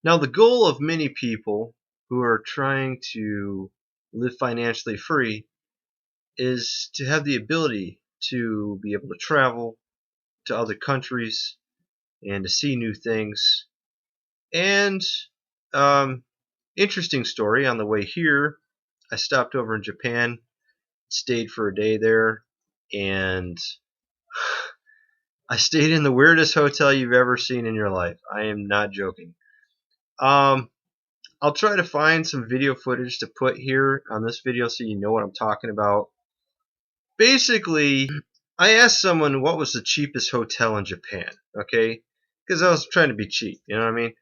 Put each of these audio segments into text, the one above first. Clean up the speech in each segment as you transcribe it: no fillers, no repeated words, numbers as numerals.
Now, the goal of many people who are trying to live financially free is to have the ability to be able to travel to other countries and to see new things. And um, interesting story, on the way here, I stopped over in Japan, stayed for a day there, and I stayed in the weirdest hotel you've ever seen in your life. I am not joking. Um, I'll try to find some video footage to put here on this video so you know what I'm talking about. Basically, I asked someone what was the cheapest hotel in Japan, okay? Because I was trying to be cheap, you know what I mean?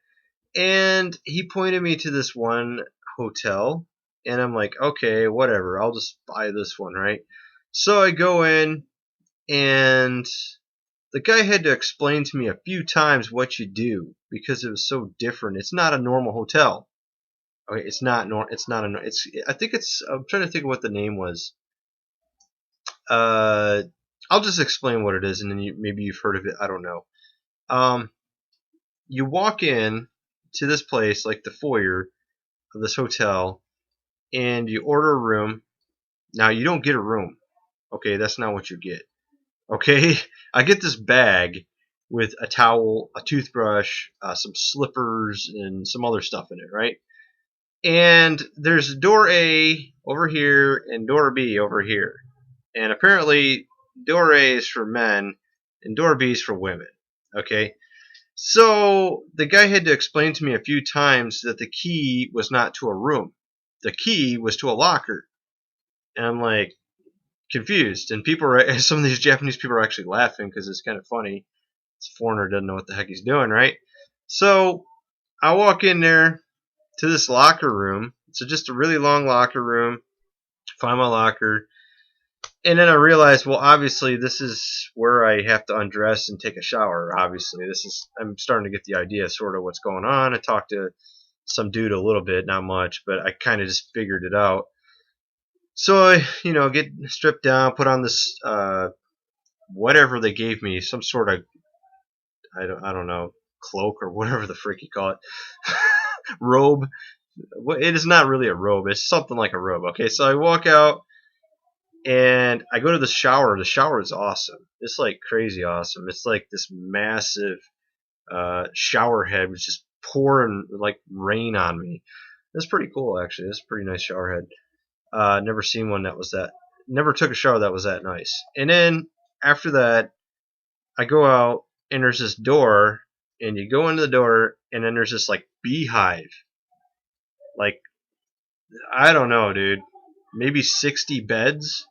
And he pointed me to this one hotel, and I'm like, okay, whatever, I'll just buy this one, right? So I go in, and the guy had to explain to me a few times what you do because it was so different. It's not a normal hotel. Okay, it's not it's not a it's I think it's I'm trying to think of what the name was. Uh I'll just explain what it is, and then maybe you've heard of it, I don't know. Um you walk in to this place, like the foyer of this hotel, and you order a room. Now you don't get a room. Okay, that's not what you get. Okay, I get this bag with a towel, a toothbrush, some slippers, and some other stuff in it, right? And there's door A over here and door B over here. And apparently, door A is for men and door B is for women. Okay? So the guy had to explain to me a few times that the key was not to a room, the key was to a locker. And I'm like, confused. And people are, some of these Japanese people are actually laughing because it's kind of funny. This foreigner doesn't know what the heck he's doing, right? So I walk in there to this locker room. It's just a really long locker room. Find my locker. And then I realized, well, obviously this is where I have to undress and take a shower. Obviously, I'm starting to get the idea sort of what's going on. I talked to some dude a little bit, not much, but I kind of just figured it out. So I, get stripped down, put on this, whatever they gave me, some sort of, I don't know, cloak or whatever the frick you call it. Robe. It is not really a robe. It's something like a robe. Okay, so I walk out and I go to the shower. The shower is awesome. It's like crazy awesome. It's like this massive shower head was just pouring like rain on me. It's pretty cool, actually. It's a pretty nice shower head. Never seen one that was that. Never took a shower that was that nice. And then after that, I go out and there's this door, and you go into the door, and then there's this like beehive. Like, I don't know, dude. Maybe 60 beds.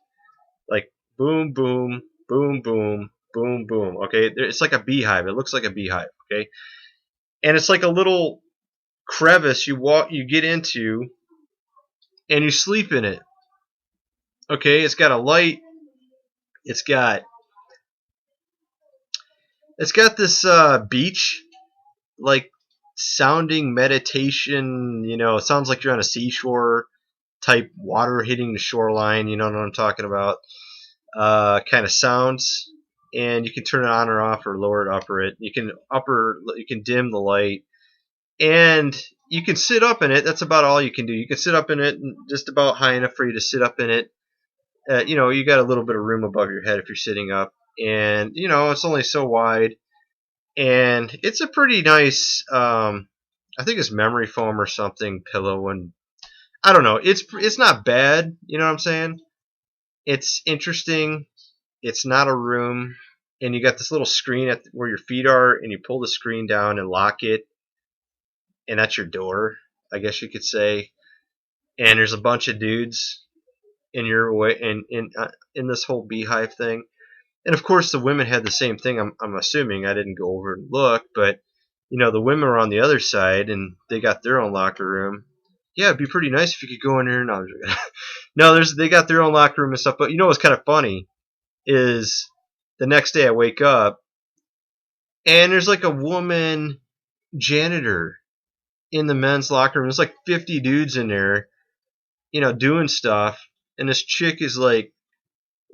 Like, boom, boom, boom, boom, boom, boom. Okay, it's like a beehive. It looks like a beehive. Okay, and it's like a little crevice you get into, and you sleep in it. Okay, it's got a light. It's got this beach like sounding meditation. It sounds like you're on a seashore type, water hitting the shoreline. You know what I'm talking about? Kind of sounds, and you can turn it on or off or lower it, upper it. You can dim the light, and you can sit up in it. That's about all you can do. You can sit up in it, just about high enough for you to sit up in it. You got a little bit of room above your head if you're sitting up, and it's only so wide, and it's a pretty nice. I think it's memory foam or something pillow, and I don't know. It's not bad. You know what I'm saying? It's interesting. It's not a room, and you got this little screen at where your feet are, and you pull the screen down and lock it, and that's your door, I guess you could say. And there's a bunch of dudes in your way, in this whole beehive thing. And of course, the women had the same thing. I'm assuming. I didn't go over and look, but the women were on the other side, and they got their own locker room. Yeah, it'd be pretty nice if you could go in here. No, they got their own locker room and stuff. But what's kind of funny is the next day I wake up and there's like a woman janitor in the men's locker room. There's like 50 dudes in there, doing stuff. And this chick is like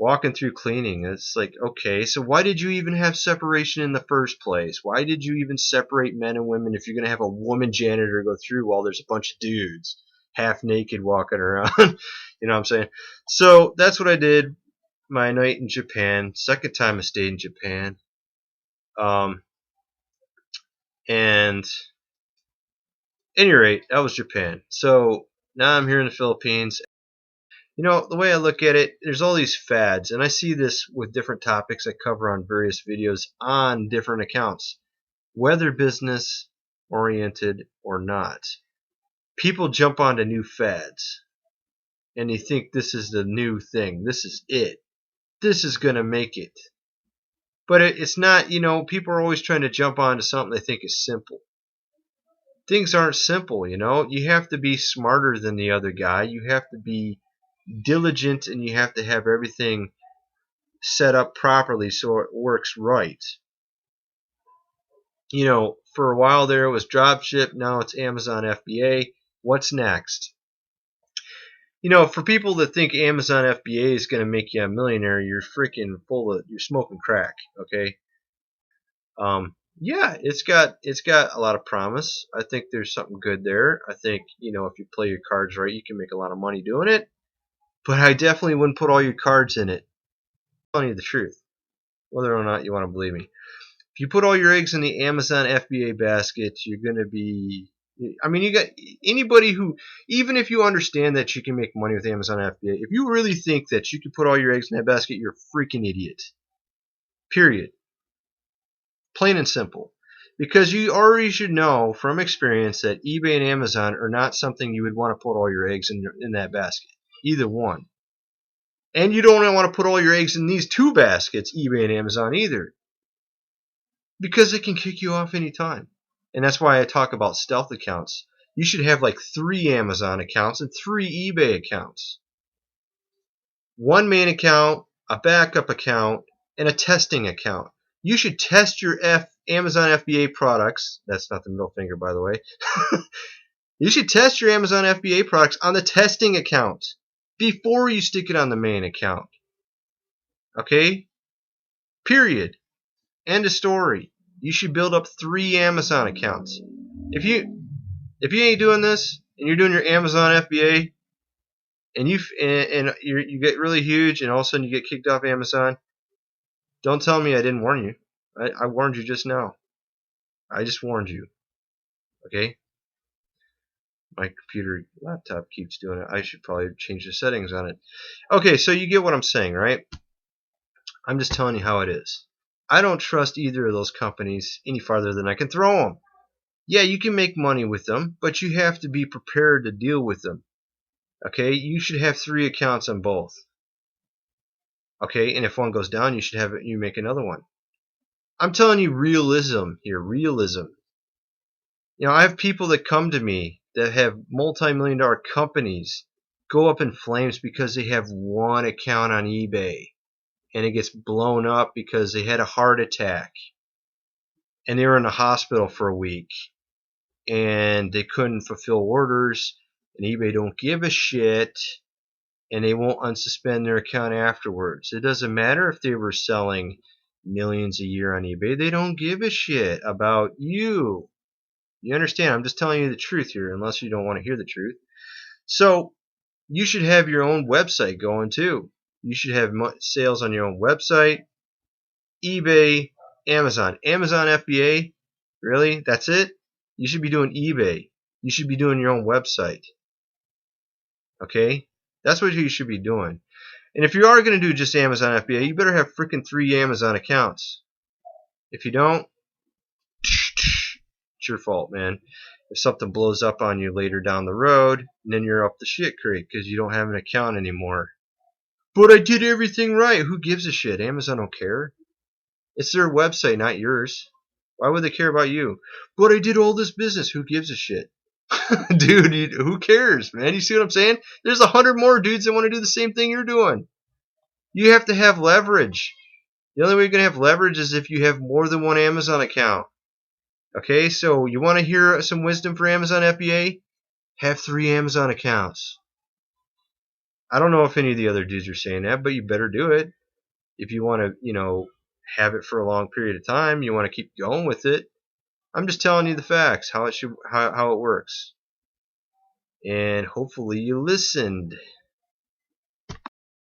walking through cleaning. It's like, okay, so why did you even have separation in the first place? Why did you even separate men and women if you're going to have a woman janitor go through while there's a bunch of dudes half naked walking around? You know what I'm saying? So that's what I did my night in Japan. Second time I stayed in Japan. And at any rate, that was Japan. So now I'm here in the Philippines. You know, the way I look at it, there's all these fads, and I see this with different topics I cover on various videos on different accounts, whether business oriented or not. People jump onto new fads, and they think this is the new thing. This is it. This is going to make it. But it's not, you know, people are always trying to jump onto something they think is simple. Things aren't simple, you know. You have to be smarter than the other guy. You have to be diligent, and you have to have everything set up properly so it works right. You know, for a while there it was dropship, now it's Amazon FBA. What's next? You know, for people that think Amazon FBA is going to make you a millionaire, you're freaking you're smoking crack, okay? Yeah, it's got a lot of promise. I think there's something good there. I think, you know, if you play your cards right, you can make a lot of money doing it. But I definitely wouldn't put all your cards in it. I'm telling you the truth, whether or not you want to believe me. If you put all your eggs in the Amazon FBA basket, you're going to be... I mean, you got anybody who, even if you understand that you can make money with Amazon FBA, if you really think that you can put all your eggs in that basket, you're a freaking idiot. Period. Plain and simple. Because you already should know from experience that eBay and Amazon are not something you would want to put all your eggs in that basket. Either one. And you don't want to put all your eggs in these two baskets, eBay and Amazon, either. Because it can kick you off anytime. And that's why I talk about stealth accounts. You should have like 3 Amazon accounts and 3 eBay accounts. 1 main account, a backup account, and a testing account. You should test your Amazon FBA products. That's not the middle finger, by the way. You should test your Amazon FBA products on the testing account before you stick it on the main account. Okay? Period. End of story. You should build up 3 Amazon accounts. If you ain't doing this and you're doing your Amazon FBA and you get really huge and all of a sudden you get kicked off Amazon, don't tell me I didn't warn you. I warned you just now. I just warned you. Okay? My computer laptop keeps doing it. I should probably change the settings on it. Okay, so you get what I'm saying, right? I'm just telling you how it is. I don't trust either of those companies any farther than I can throw them. Yeah, you can make money with them, but you have to be prepared to deal with them. Okay, you should have 3 accounts on both. Okay, and if one goes down, you make another one. I'm telling you realism here, realism. You know, I have people that come to me that have multi-million-dollar companies go up in flames because they have 1 account on eBay. And it gets blown up because they had a heart attack. And they were in the hospital for a week. And they couldn't fulfill orders. And eBay don't give a shit. And they won't unsuspend their account afterwards. It doesn't matter if they were selling millions a year on eBay. They don't give a shit about you. You understand? I'm just telling you the truth here, unless you don't want to hear the truth. So, you should have your own website going too. You should have sales on your own website, eBay, Amazon. Amazon FBA? Really? That's it? You should be doing eBay. You should be doing your own website. Okay? That's what you should be doing. And if you are going to do just Amazon FBA, you better have freaking 3 Amazon accounts. If you don't, it's your fault, man. If something blows up on you later down the road, then you're up the shit creek because you don't have an account anymore. But I did everything right. Who gives a shit? Amazon don't care. It's their website, not yours. Why would they care about you? But I did all this business. Who gives a shit? Dude, who cares, man? You see what I'm saying? There's 100 more dudes that want to do the same thing you're doing. You have to have leverage. The only way you're going to have leverage is if you have more than 1 Amazon account. Okay, so you want to hear some wisdom for Amazon FBA? Have 3 Amazon accounts. I don't know if any of the other dudes are saying that, but you better do it if you want to, have it for a long period of time. You want to keep going with it. I'm just telling you the facts, how it works, and hopefully you listened.